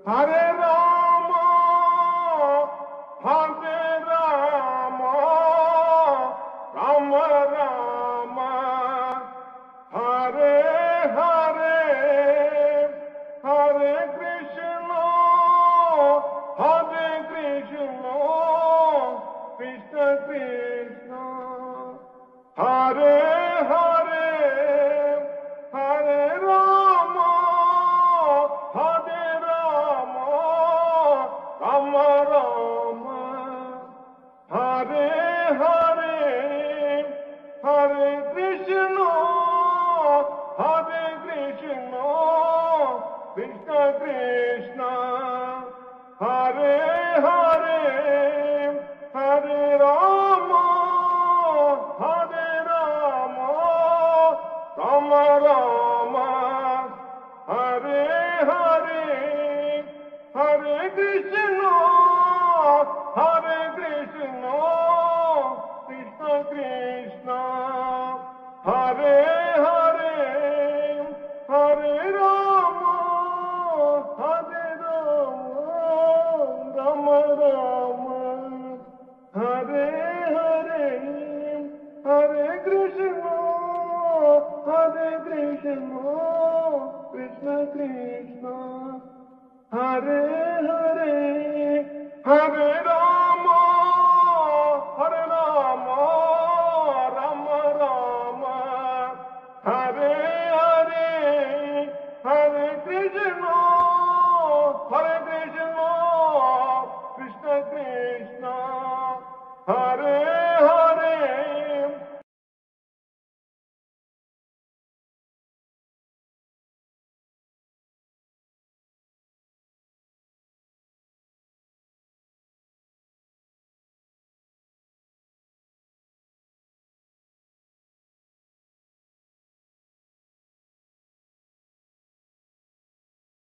Hare Rama, Hare Rama, Rama Rama, Hare Hare, Hare Krishna, Hare Krishna, Krishna Krishna, Hare Hare, Hare Rama, Hare Rama, Rama Rama, Hare Hare, Hare Krishna, Hare Krishna, Krishna Krishna, Hare Hare, Hare Rama, Hare Rama, Rama Rama, Hare Hare, Hare Krishna, Hare Krishna, Krishna Krishna, Hare Hare, Hare Rama, Hare Rama, Rama Rama, Hare Hare, Hare Krishna, Hare Krishna, Krishna Krishna, Hare